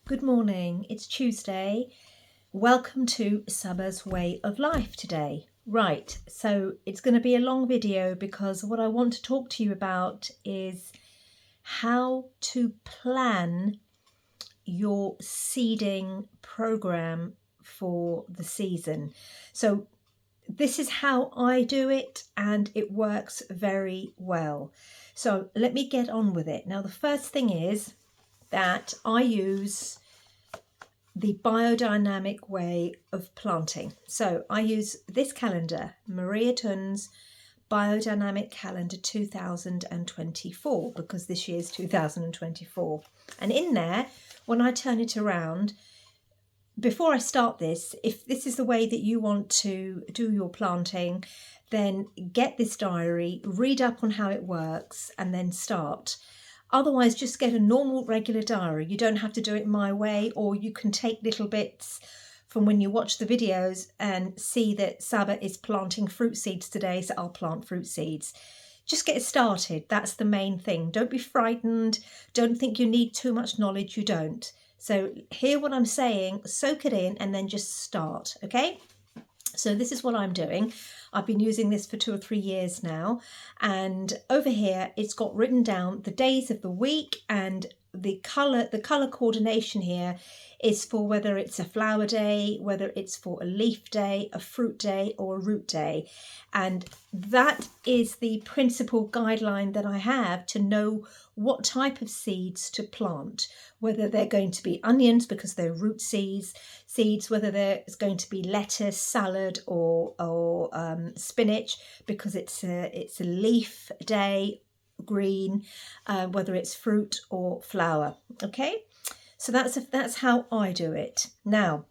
Good morning, it's Tuesday. Welcome to Saba's Way of Life today. Right, so it's going to be a long video because what I want to talk to you about is how to plan your seeding program for the season. So this is how I do it and it works very well. So let me get on with it. Now the first thing is that I use the biodynamic way of planting. So I use this calendar, Maria Tun's Biodynamic Calendar 2024, because this year's 2024. And in there, when I turn it around, before I start this, if this is the way that you want to do your planting, then get this diary, read up on how it works, and then start. Otherwise, just get a normal regular diary. You don't have to do it my way, or you can take little bits from when you watch the videos and see that Saba is planting fruit seeds today, so I'll plant fruit seeds. Just get started. That's the main thing. Don't be frightened. Don't think you need too much knowledge. You don't. So hear what I'm saying, soak it in, and then just start, okay? So this is what I'm doing. I've been using this for 2 or 3 years now, and over here it's got written down the days of the week, and the color coordination here is for whether it's a flower day, whether it's for a leaf day, a fruit day, or a root day. And that is the principal guideline that I have to know what type of seeds to plant, whether they're going to be onions because they're root seeds, whether there's going to be lettuce, salad, or spinach because it's a leaf day, green, whether it's fruit or flower. Okay, so that's how I do it. Now,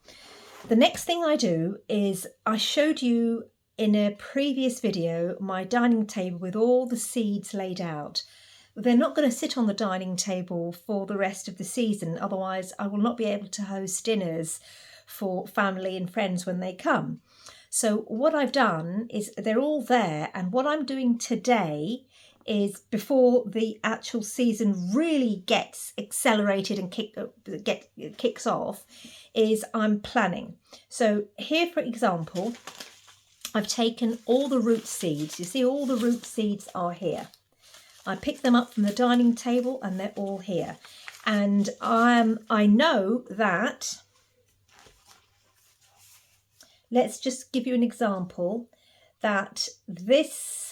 the next thing I do is I showed you in a previous video my dining table with all the seeds laid out. They're not going to sit on the dining table for the rest of the season, otherwise I will not be able to host dinners for family and friends when they come. So what I've done is they're all there, and what I'm doing today is, before the actual season really gets accelerated and kicks off, is I'm planning. So here, for example, I've taken all the root seeds. You see, all the root seeds are here. I picked them up from the dining table and they're all here. And I know that, let's just give you an example, that this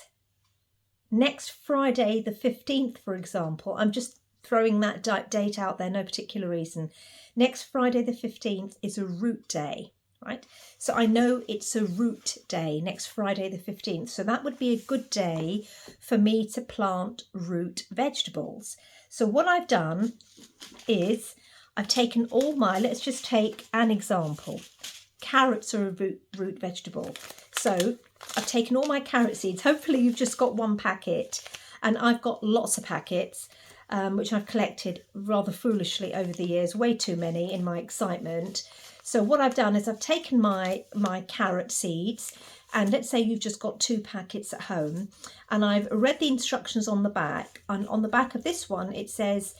next Friday the 15th, for example, I'm just throwing that date out there, no particular reason. Next Friday the 15th is a root day, right? So I know it's a root day, next Friday the 15th. So that would be a good day for me to plant root vegetables. So what I've done is I've taken all my, let's just take an example. Carrots are a root vegetable. So I've taken all my carrot seeds. Hopefully you've just got one packet, and I've got lots of packets, which I've collected rather foolishly over the years, way too many in my excitement. So what I've done is I've taken my carrot seeds, and let's say you've just got 2 packets at home, and I've read the instructions on the back. And on the back of this one, it says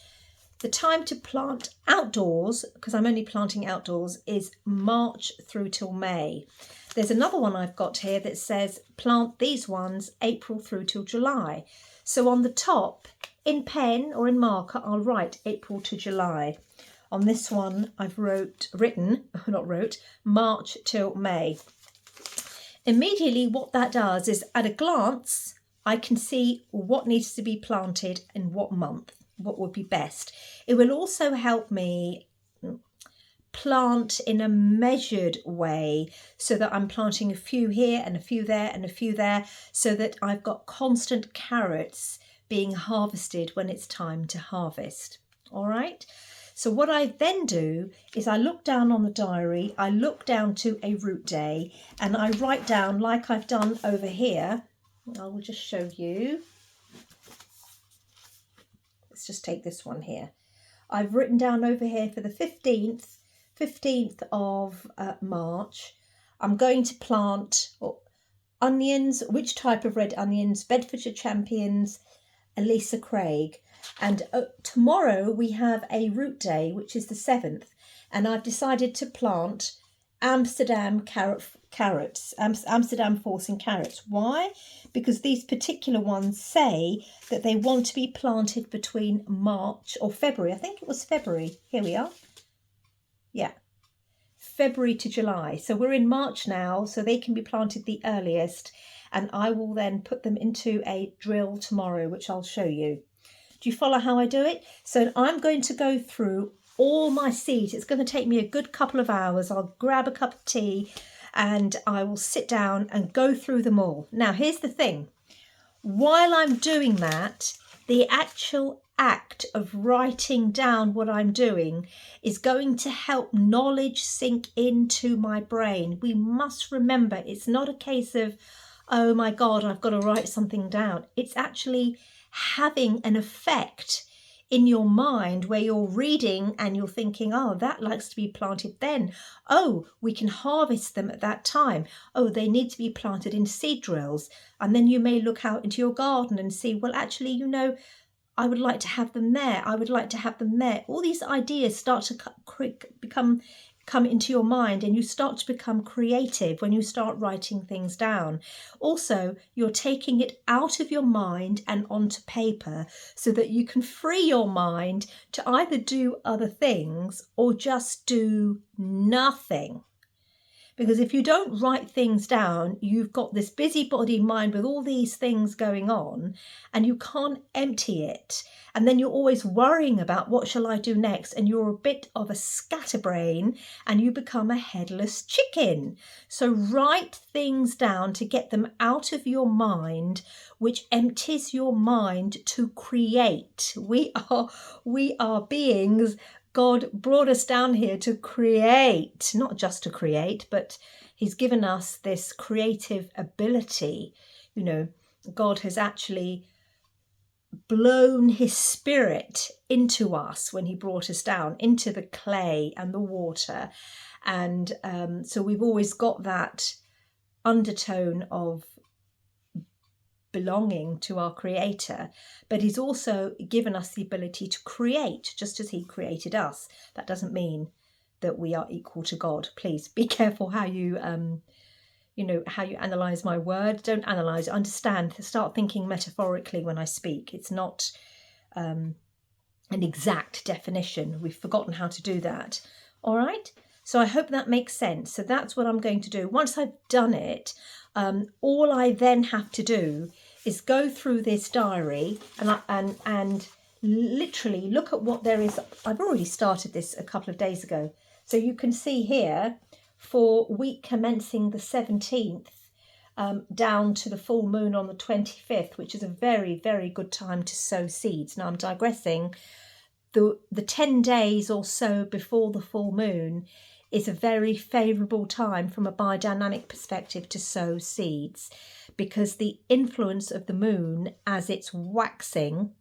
the time to plant outdoors, because I'm only planting outdoors, is March through till May. There's another one I've got here that says plant these ones April through till July. So on the top, in pen or in marker, I'll write April to July. On this one, I've written March till May. Immediately what that does is, at a glance, I can see what needs to be planted in what month, what would be best. It will also help me plant in a measured way, so that I'm planting a few here and a few there and a few there, so that I've got constant carrots being harvested when it's time to harvest. All right. So what I then do is I look down on the diary, I look down to a root day, and I write down, like I've done over here. I will just show you. Let's just take this one here. I've written down over here for the 15th of March, I'm going to plant onions. Which type of red onions? Bedfordshire Champions, Elisa Craig. And tomorrow we have a root day, which is the 7th. And I've decided to plant Amsterdam Amsterdam forcing carrots. Why? Because these particular ones say that they want to be planted between March or February. I think it was February. Here we are. Yeah. February to July. So we're in March now, so they can be planted the earliest. And I will then put them into a drill tomorrow, which I'll show you. Do you follow how I do it? So I'm going to go through all my seeds. It's going to take me a good couple of hours. I'll grab a cup of tea and I will sit down and go through them all. Now, here's the thing. While I'm doing that, the actual act of writing down what I'm doing is going to help knowledge sink into my brain. We must remember, it's not a case of, oh my God, I've got to write something down. It's actually having an effect in your mind where you're reading and you're thinking, oh, that likes to be planted then. Oh, we can harvest them at that time. Oh, they need to be planted in seed drills. And then you may look out into your garden and see, well, actually, you know, I would like to have them there. I would like to have them there. All these ideas start to come into your mind, and you start to become creative when you start writing things down. Also, you're taking it out of your mind and onto paper so that you can free your mind to either do other things or just do nothing. Because if you don't write things down, you've got this busybody mind with all these things going on and you can't empty it. And then you're always worrying about what shall I do next? And you're a bit of a scatterbrain and you become a headless chicken. So write things down to get them out of your mind, which empties your mind to create. We are beings. God brought us down here to create, not just to create, but he's given us this creative ability. You know, God has actually blown his spirit into us when he brought us down into the clay and the water. And so we've always got that undertone of belonging to our creator, but he's also given us the ability to create just as he created us. That doesn't mean that we are equal to God. Please be careful how you how you analyze my word. Don't analyze, understand, start thinking metaphorically when I speak. It's not an exact definition. We've forgotten how to do that. All right, so I hope that makes sense. So that's what I'm going to do. Once I've done it, all I then have to do is go through this diary and literally look at what there is. I've already started this a couple of days ago. So you can see here for week commencing the 17th down to the full moon on the 25th, which is a very, very good time to sow seeds. Now I'm digressing. The 10 days or so before the full moon is a very favourable time from a biodynamic perspective to sow seeds, because the influence of the moon as it's waxing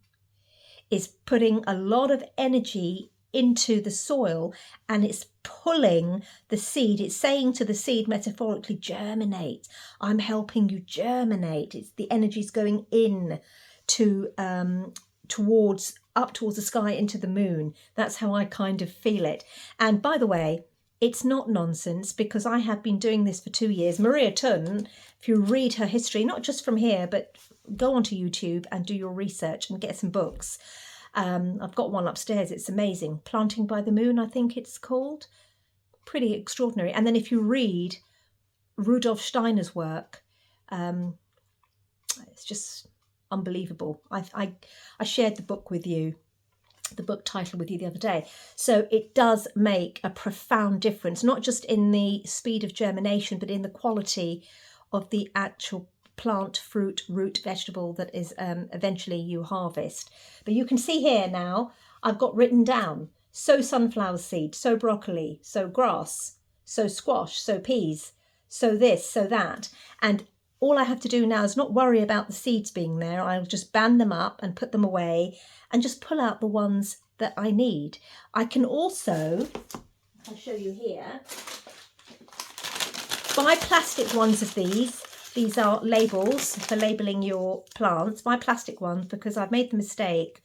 is putting a lot of energy into the soil and it's pulling the seed. It's saying to the seed metaphorically, germinate. I'm helping you germinate. It's the energy's going in to towards the sky into the moon. That's how I kind of feel it. And by the way, it's not nonsense, because I have been doing this for 2 years. Maria Tunn, if you read her history, not just from here, but go onto YouTube and do your research and get some books. I've got one upstairs. It's amazing. Planting by the Moon, I think it's called. Pretty extraordinary. And then if you read Rudolf Steiner's work, it's just unbelievable. I shared the book with you, the book title with you the other day. So it does make a profound difference, not just in the speed of germination, but in the quality of the actual plant, fruit, root, vegetable that is eventually you harvest. But you can see here now, I've got written down, sow sunflower seed, sow broccoli, sow grass, sow squash, sow peas, sow this, sow that. And all I have to do now is not worry about the seeds being there. I'll just band them up and put them away and just pull out the ones that I need. I can also, I'll show you here, buy plastic ones of these. These are labels for labelling your plants. Buy plastic ones, because I've made the mistake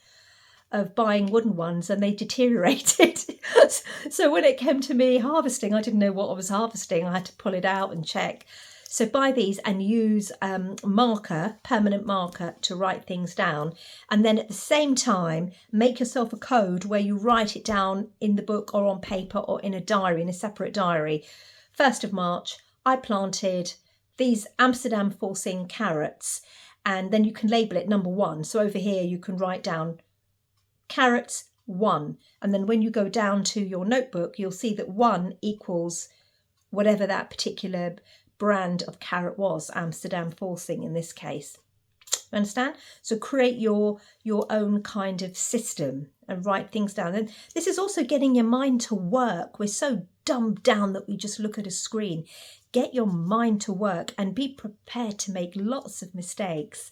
of buying wooden ones and they deteriorated. So when it came to me harvesting, I didn't know what I was harvesting. I had to pull it out and check. So buy these and use permanent marker to write things down. And then at the same time, make yourself a code where you write it down in the book or on paper or in a diary, in a separate diary. 1st of March, I planted these Amsterdam forcing carrots, and then you can label it number 1. So over here, you can write down carrots 1. And then when you go down to your notebook, you'll see that 1 equals whatever that particular brand of carrot was, Amsterdam forcing in this case. Understand? So create your own kind of system and write things down. And this is also getting your mind to work. We're so dumbed down that we just look at a screen. Get your mind to work and be prepared to make lots of mistakes,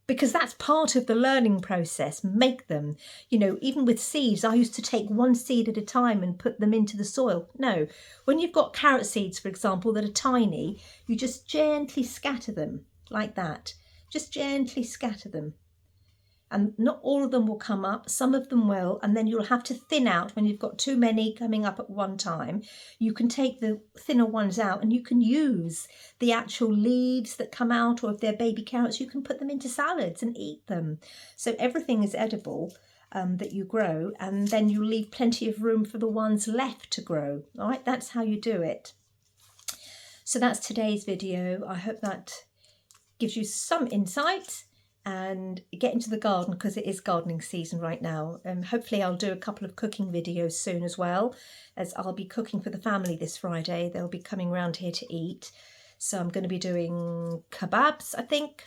because that's part of the learning process. Make them. You know, even with seeds, I used to take one seed at a time and put them into the soil. No, when you've got carrot seeds, for example, that are tiny, you just gently scatter them like that. Just gently scatter them. And not all of them will come up, some of them will, and then you'll have to thin out when you've got too many coming up at one time. You can take the thinner ones out and you can use the actual leaves that come out, or if they're baby carrots, you can put them into salads and eat them. So everything is edible that you grow, and then you leave plenty of room for the ones left to grow. All right, that's how you do it. So that's today's video. I hope that gives you some insight. And get into the garden, because it is gardening season right now. Hopefully I'll do a couple of cooking videos soon as well, as I'll be cooking for the family this Friday. They'll be coming round here to eat. So I'm going to be doing kebabs, I think,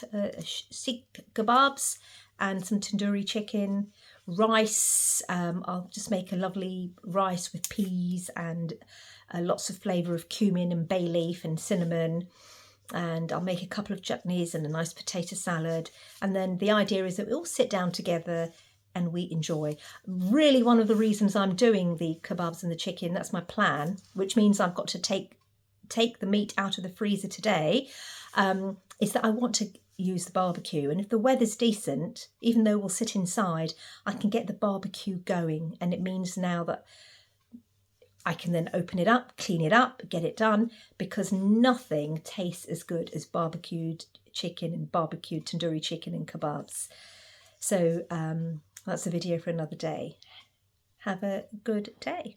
Sikh kebabs, and some tandoori chicken, rice. I'll just make a lovely rice with peas and lots of flavour of cumin and bay leaf and cinnamon. And I'll make a couple of chutneys and a nice potato salad. And then the idea is that we all sit down together and we enjoy. Really, one of the reasons I'm doing the kebabs and the chicken, that's my plan, which means I've got to take the meat out of the freezer today, is that I want to use the barbecue. And if the weather's decent, even though we'll sit inside, I can get the barbecue going. And it means now that I can then open it up, clean it up, get it done, because nothing tastes as good as barbecued chicken and barbecued tandoori chicken and kebabs. So that's a video for another day. Have a good day.